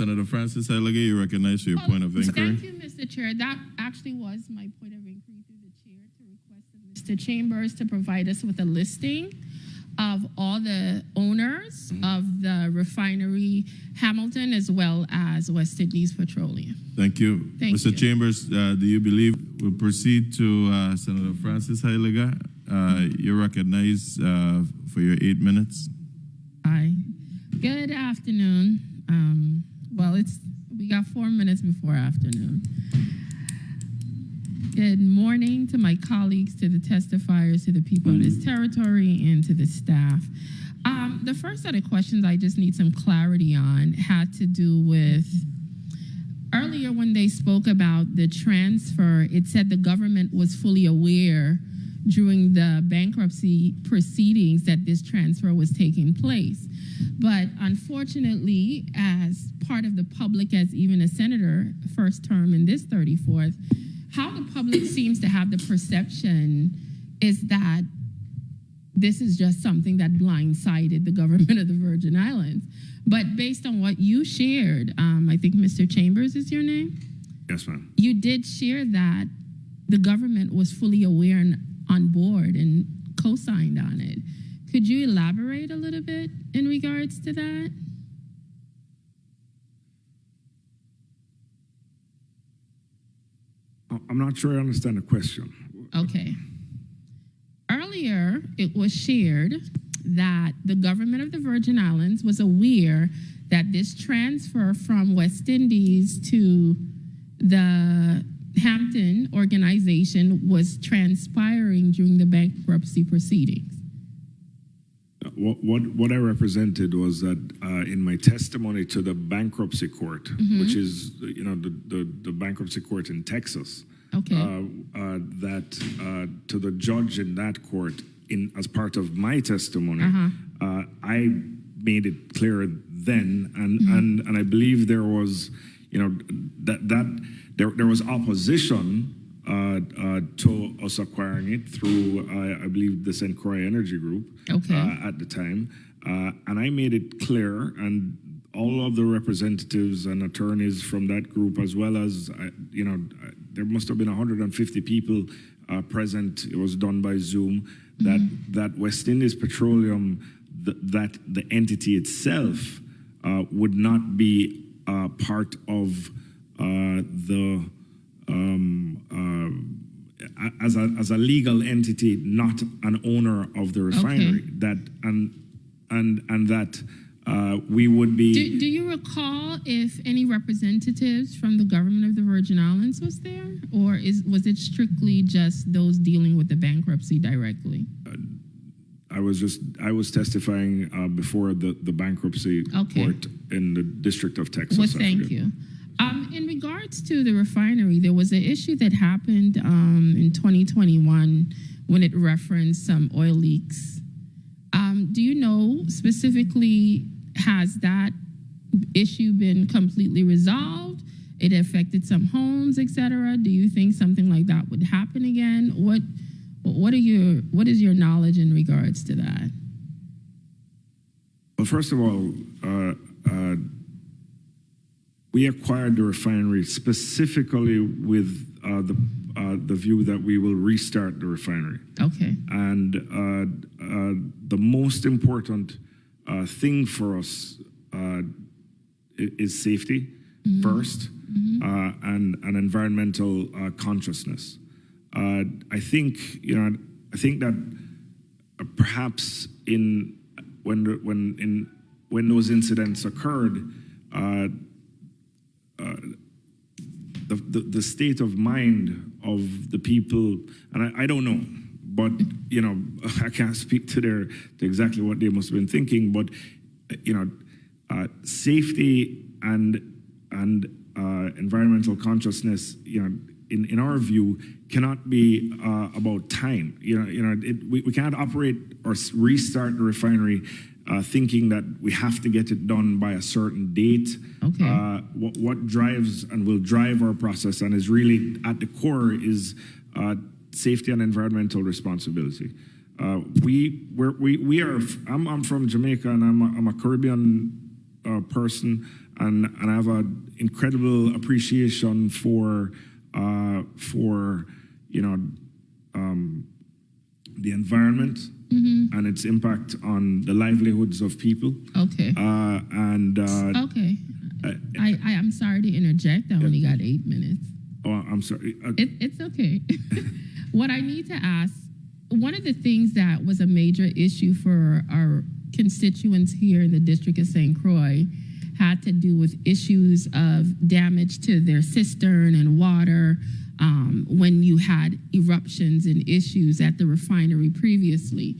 Senator Francis Heyliger, you recognize for your point of inquiry. Thank you, Mr. Chair. That actually was my point of inquiry through the chair to request of Mr. Chambers to provide us with a listing of all the owners of the refinery Hamilton as well as West Indies Petroleum. Thank you. Mr. Chambers, do you believe we'll proceed to Senator Francis Heyliger? You're recognized for your 8 minutes. Hi. Good afternoon. Well, we got 4 minutes before afternoon. Good morning to my colleagues, to the testifiers, to the people in this territory, and to the staff. The first set of questions I just need some clarity on had to do with earlier when they spoke about the transfer, it said the government was fully aware during the bankruptcy proceedings that this transfer was taking place. But unfortunately, as part of the public, as even a senator, first term in this 34th, how the public seems to have the perception is that this is just something that blindsided the government of the Virgin Islands. But based on what you shared, I think Mr. Chambers is your name? Yes, ma'am. You did share that the government was fully aware and on board and co-signed on it. Could you elaborate a little bit in regards to that? I'm not sure I understand the question. Okay. Earlier, it was shared that the government of the Virgin Islands was aware that this transfer from West Indies to the Hampton organization was transpiring during the bankruptcy proceedings. What I represented was that in my testimony to the bankruptcy court, which is the bankruptcy court in Texas, okay, that to the judge in that court, as part of my testimony, I made it clear then, and I believe there was, there was opposition to us acquiring it through, I believe, the St. Croix Energy Group at the time. And I made it clear, and all of the representatives and attorneys from that group, as well as, there must have been 150 people present. It was done by Zoom, that West Indies Petroleum, that the entity itself would not be part of as a legal entity, not an owner of the refinery. That and that we would be. Do you recall if any representatives from the government of the Virgin Islands was there, or was it strictly just those dealing with the bankruptcy directly? I was testifying before the bankruptcy court in the District of Texas. Well, thank you. In regards to the refinery, there was an issue that happened in 2021 when it referenced some oil leaks. Do you know specifically, has that issue been completely resolved? It affected some homes, et cetera. Do you think something like that would happen again? What is your knowledge in regards to that? Well, first of all, we acquired the refinery specifically with the view that we will restart the refinery. Okay. And the most important thing for us is safety first, and environmental consciousness. I think that perhaps when those incidents occurred, the state of mind of the people, and I don't know, but I can't speak to exactly what they must have been thinking, but safety and environmental consciousness, in our view, cannot be about time. We can't operate or restart the refinery thinking that we have to get it done by a certain date. Okay. What drives and will drive our process and is really at the core is safety and environmental responsibility. I'm from Jamaica, and I'm a Caribbean person, and I have an incredible appreciation for the environment and its impact on the livelihoods of people. Okay. Okay. I'm sorry to interject. I only got 8 minutes. Oh, I'm sorry. It's okay. What I need to ask, one of the things that was a major issue for our constituents here in the District of St. Croix had to do with issues of damage to their cistern and water when you had eruptions and issues at the refinery previously.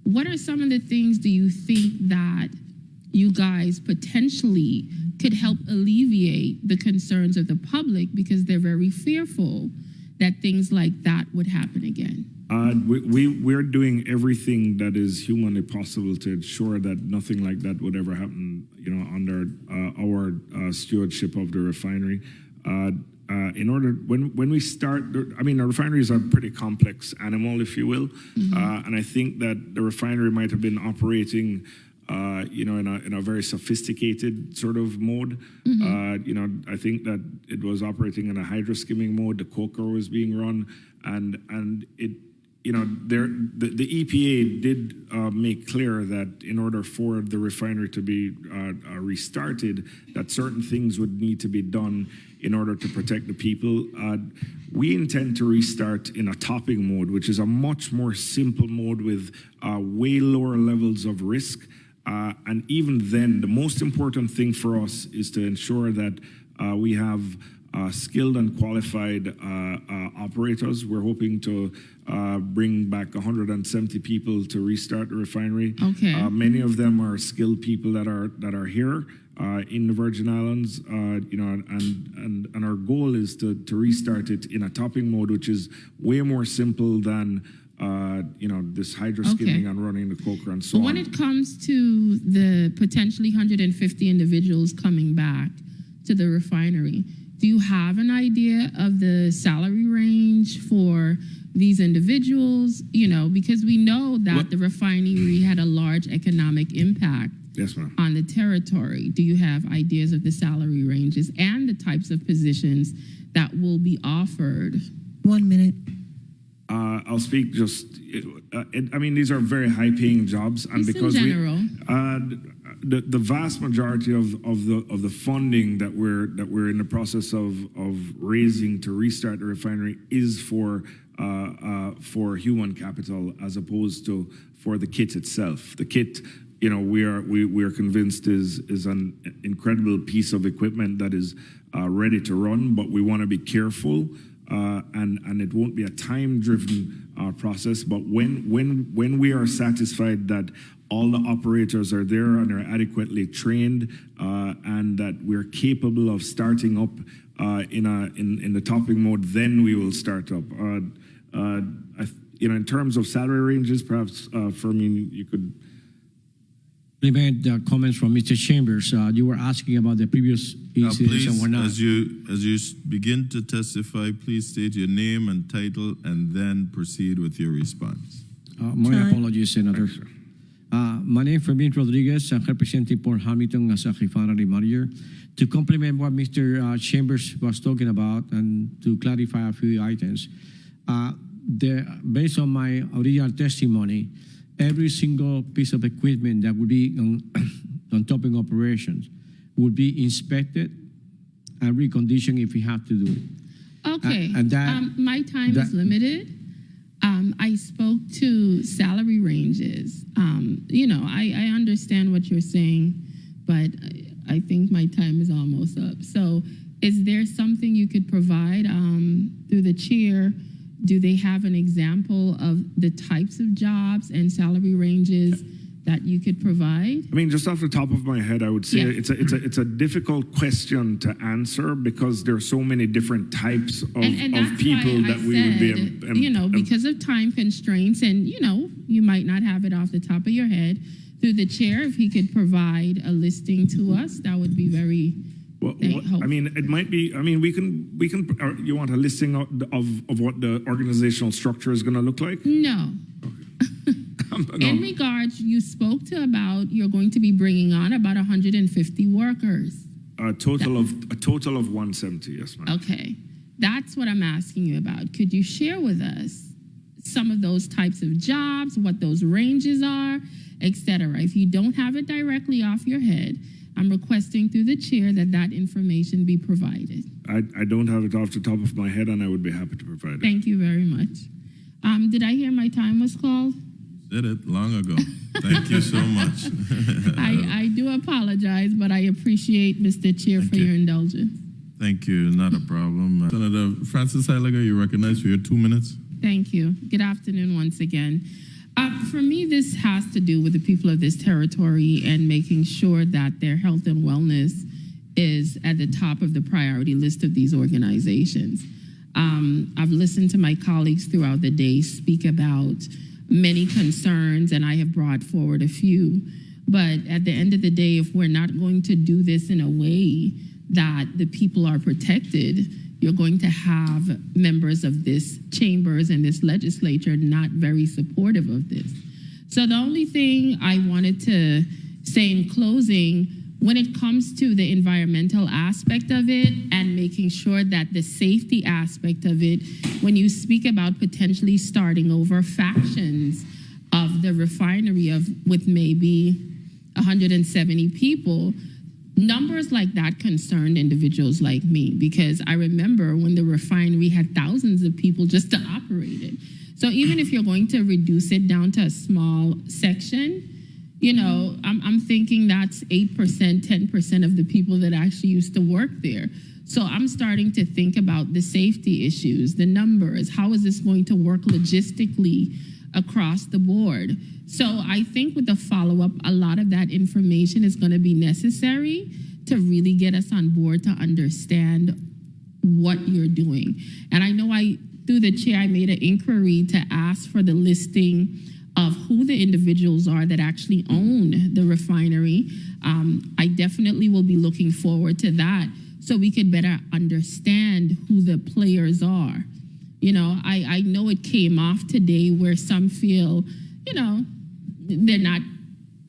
What are some of the things do you think that you guys potentially could help alleviate the concerns of the public, because they're very fearful that things like that would happen again? We're doing everything that is humanly possible to ensure that nothing like that would ever happen, under our stewardship of the refinery. In order, when we start, the refinery is a pretty complex animal, if you will, and I think that the refinery might have been operating, in a very sophisticated sort of mode. I think that it was operating in a hydroskimming mode. The coker was being run, and it. The EPA did make clear that in order for the refinery to be restarted, that certain things would need to be done in order to protect the people. We intend to restart in a topping mode, which is a much more simple mode with way lower levels of risk. And even then, the most important thing for us is to ensure that we have skilled and qualified operators. We're hoping to bring back 170 people to restart the refinery. Okay. Many of them are skilled people that are here in the Virgin Islands. And our goal is to restart it in a topping mode, which is way more simple than this hydroskimming and running the coker and so on. When it comes to the potentially 150 individuals coming back to the refinery, do you have an idea of the salary range for these individuals? Because we know that the refinery had a large economic impact on the territory. Do you have ideas of the salary ranges and the types of positions that will be offered? 1 minute. I'll speak just. These are very high-paying jobs, and Just because in general. The vast majority of the funding that we're in the process of raising to restart the refinery is for human capital as opposed to for the kit itself. The kit, we are convinced is an incredible piece of equipment that is ready to run, but we want to be careful. And it won't be a time-driven process. But when we are satisfied that all the operators are there and are adequately trained, and that we're capable of starting up in the topping mode, then we will start up. In terms of salary ranges, perhaps Fermin, you could. Comments from Mr. Chambers. You were asking about the previous incidents and whatnot. As you begin to testify, please state your name and title, and then proceed with your response. My apologies, Senator. My name is Fermin Rodriguez. I'm representing Port Hamilton as a refinery manager. To complement what Mr. Chambers was talking about and to clarify a few items, based on my original testimony, every single piece of equipment that would be on topping operations would be inspected and reconditioned if we have to do it. Okay. My time is limited. I spoke to salary ranges. I understand what you're saying, but I think my time is almost up. So is there something you could provide through the chair? Do they have an example of the types of jobs and salary ranges that you could provide? Just off the top of my head, I would say it's a difficult question to answer because there are so many different types of people that we would be. Because of time constraints, and you might not have it off the top of your head. Through the chair, if he could provide a listing to us, that would be very. It might be. We can. You want a listing of what the organizational structure is going to look like? No. Okay. In regards, you spoke to about you're going to be bringing on about 150 workers. A total of 170, yes, ma'am. Okay. That's what I'm asking you about. Could you share with us some of those types of jobs, what those ranges are, et cetera? If you don't have it directly off your head, I'm requesting through the chair that that information be provided. I don't have it off the top of my head, and I would be happy to provide it. Thank you very much. Did I hear my time was called? Did it long ago. Thank you so much. I do apologize, but I appreciate, Mr. Chair, for your indulgence. Thank you. Not a problem. Senator Francis Heyliger, you're recognized for your 2 minutes. Thank you. Good afternoon once again. For me, this has to do with the people of this territory and making sure that their health and wellness is at the top of the priority list of these organizations. I've listened to my colleagues throughout the day speak about many concerns, and I have brought forward a few. But at the end of the day, if we're not going to do this in a way that the people are protected, you're going to have members of this chambers and this legislature not very supportive of this. So the only thing I wanted to say in closing, when it comes to the environmental aspect of it and making sure that the safety aspect of it, when you speak about potentially starting over factions of the refinery with maybe 170 people, numbers like that concerned individuals like me, because I remember when the refinery had thousands of people just to operate it. So even if you're going to reduce it down to a small section, you know, I'm thinking that's 8%, 10% of the people that actually used to work there. So I'm starting to think about the safety issues, the numbers, how is this going to work logistically across the board? So I think with the follow-up, a lot of that information is going to be necessary to really get us on board to understand what you're doing. And I know through the chair, I made an inquiry to ask for the listing of who the individuals are that actually own the refinery. I definitely will be looking forward to that so we could better understand who the players are. You know, I know it came off today where some feel, you know, they're not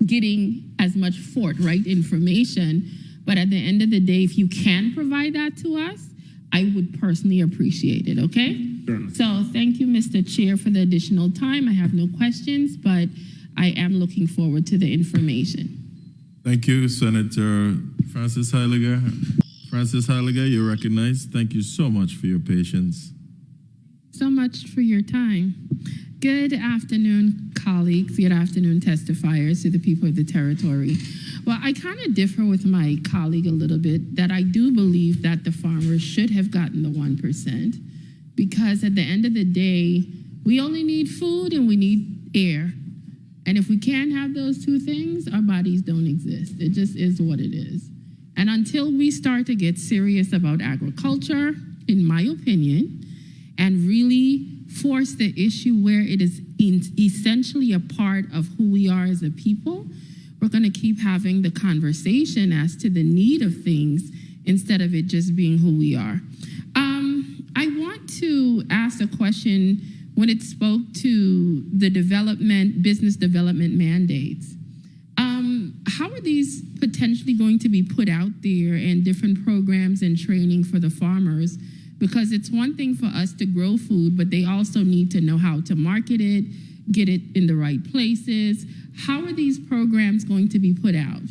getting as much forthright information. But at the end of the day, if you can provide that to us, I would personally appreciate it, okay? Sure. So thank you, Mr. Chair, for the additional time. I have no questions, but I am looking forward to the information. Thank you, Senator Francis Heyliger. Francis Heyliger, you're recognized. Thank you so much for your patience. So much for your time. Good afternoon, colleagues. Good afternoon, testifiers, to the people of the territory. Well, I kind of differ with my colleague a little bit that I do believe that the farmers should have gotten the 1%, because at the end of the day, we only need food and we need air. And if we can't have those two things, our bodies don't exist. It just is what it is. And until we start to get serious about agriculture, in my opinion, and really force the issue where it is essentially a part of who we are as a people, we're going to keep having the conversation as to the need of things instead of it just being who we are. I want to ask a question when it spoke to the business development mandates. How are these potentially going to be put out there in different programs and training for the farmers? Because it's one thing for us to grow food, but they also need to know how to market it, get it in the right places. How are these programs going to be put out?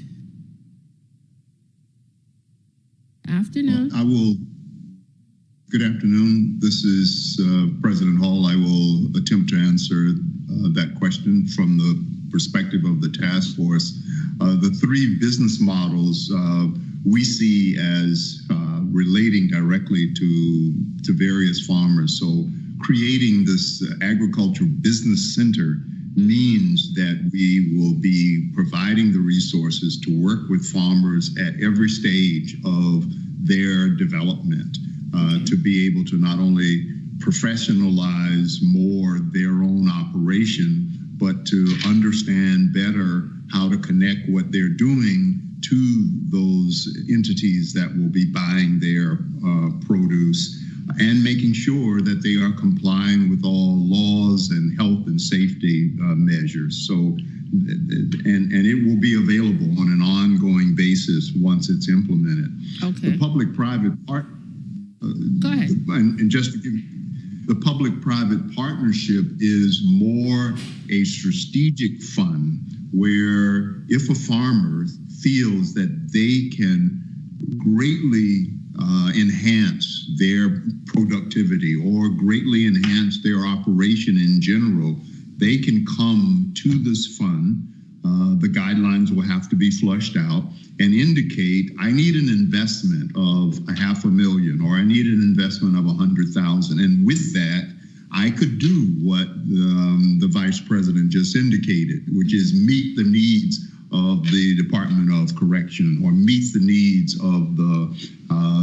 Afternoon. Well, good afternoon. This is President Hall. I will attempt to answer that question from the perspective of the task force. The three business models we see as relating directly to various farmers. So creating this agricultural business center means that we will be providing the resources to work with farmers at every stage of their development to be able to not only professionalize more their own operation, but to understand better how to connect what they're doing to those entities that will be buying their produce. and making sure that they are complying with all laws and health and safety measures. So, and it will be available on an ongoing basis once it's implemented. Okay. The public-private part. Go ahead. And just to give, the public-private partnership is more a strategic fund where if a farmer feels that they can greatly enhance their productivity or greatly enhance their operation in general, they can come to this fund. The guidelines will have to be flushed out and indicate, I need an investment of $500,000 or I need an investment of $100,000. And with that, I could do what the Vice President just indicated, which is meet the needs of the Department of Correction or meet the needs of the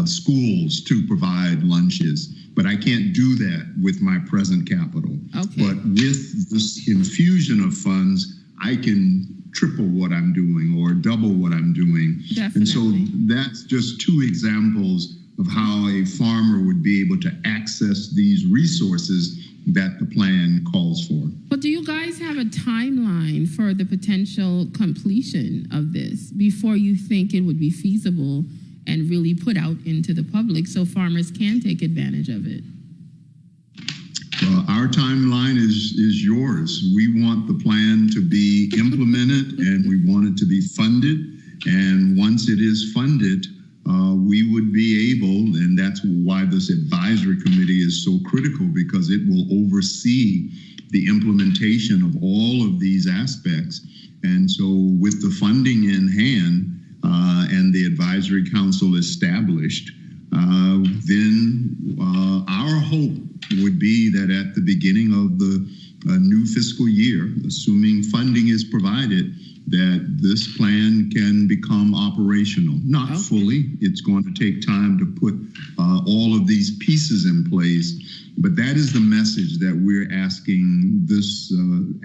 schools to provide lunches. But I can't do that with my present capital. Okay. But with this infusion of funds, I can triple what I'm doing or double what I'm doing. Definitely. And so that's just two examples of how a farmer would be able to access these resources that the plan calls for. But do you guys have a timeline for the potential completion of this before you think it would be feasible and really put out into the public so farmers can take advantage of it? Our timeline is yours. We want the plan to be implemented and we want it to be funded. And once it is funded, we would be able, and that's why this advisory committee is so critical, because it will oversee the implementation of all of these aspects. And so with the funding in hand and the advisory council established, then our hope would be that at the beginning of the new fiscal year, assuming funding is provided, that this plan can become operational. Not fully. It's going to take time to put all of these pieces in place. But that is the message that we're asking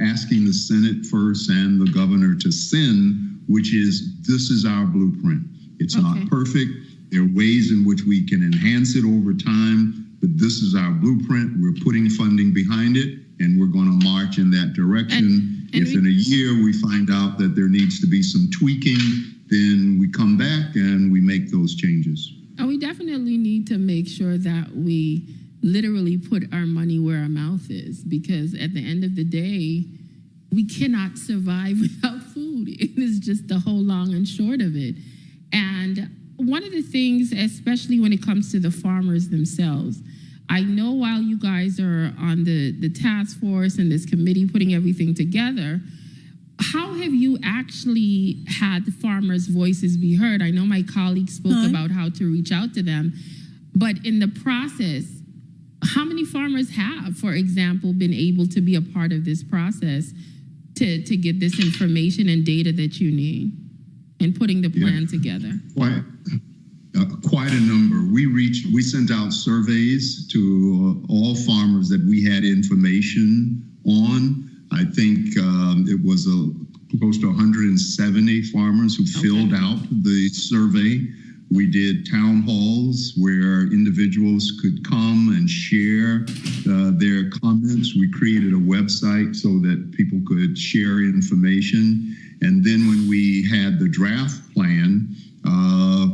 asking the Senate first and the governor to send, which is, this is our blueprint. It's not perfect. There are ways in which we can enhance it over time, but this is our blueprint. We're putting funding behind it, and we're going to march in that direction. If in a year we find out that there needs to be some tweaking, then we come back and we make those changes. And we definitely need to make sure that we literally put our money where our mouth is, because at the end of the day, we cannot survive without food. It is just the whole long and short of it. And one of the things, especially when it comes to the farmers themselves, I know while you guys are on the task force and this committee putting everything together, how have you actually had the farmers' voices be heard? I know my colleagues spoke about how to reach out to them, but in the process, how many farmers have, for example, been able to be a part of this process to get this information and data that you need and putting the plan together? Quite a number. We sent out surveys to all farmers that we had information on. I think it was close to 170 farmers who filled out the survey. We did town halls where individuals could come and share their comments. We created a website so that people could share information. And then when we had the draft plan,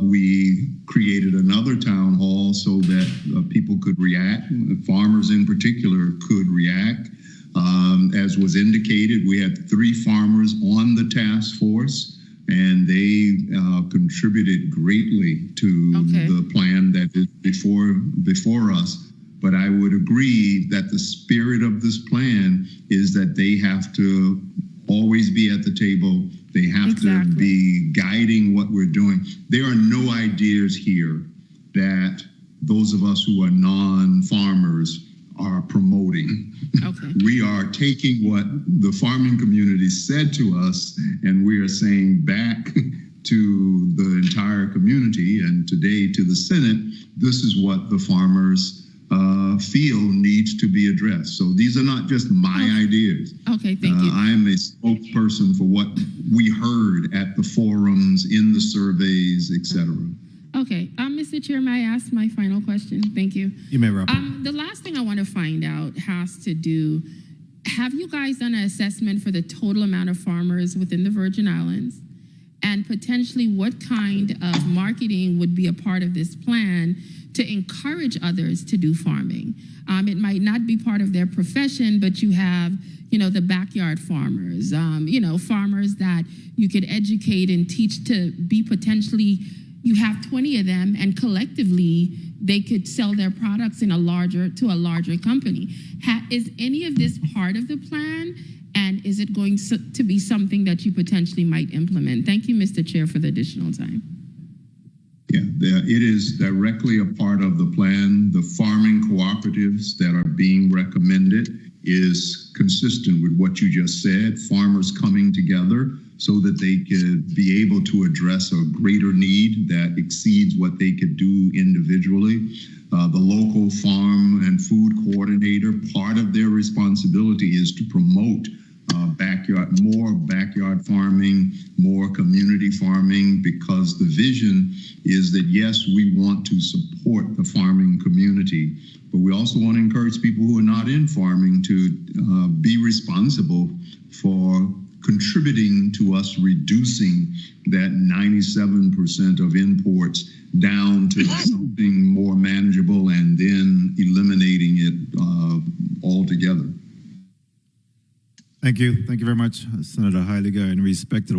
we created another town hall so that people could react. Farmers in particular could react. As was indicated, we had 3 farmers on the task force, and they contributed greatly to the plan that is before us. But I would agree that the spirit of this plan is that they have to always be at the table. They have to be guiding what we're doing. There are no ideas here that those of us who are non-farmers are promoting. We are taking what the farming community said to us, and we are saying back to the entire community and today to the Senate, this is what the farmers feel needs to be addressed. So these are not just my ideas. Okay, thank you. I am a spokesperson for what we heard at the forums, in the surveys, etc. Okay, Mr. Chair, may I ask my final question? Thank you. You may wrap up. The last thing I want to find out has to do, have you guys done an assessment for the total amount of farmers within the Virgin Islands? And potentially what kind of marketing would be a part of this plan to encourage others to do farming? It might not be part of their profession, but you have, the backyard farmers, farmers that you could educate and teach to be potentially, you have 20 of them, and collectively they could sell their products to a larger company. Is any of this part of the plan? And is it going to be something that you potentially might implement? Thank you, Mr. Chair, for the additional time. Yeah, it is directly a part of the plan. The farming cooperatives that are being recommended is consistent with what you just said, farmers coming together so that they could be able to address a greater need that exceeds what they could do individually. The local farm and food coordinator, part of their responsibility is to promote more backyard farming, more community farming, because the vision is that, yes, we want to support the farming community, but we also want to encourage people who are not in farming to be responsible for contributing to us reducing that 97% of imports down to something more manageable and then eliminating it altogether. Thank you. Thank you very much, Senator Heyliger. In respect to the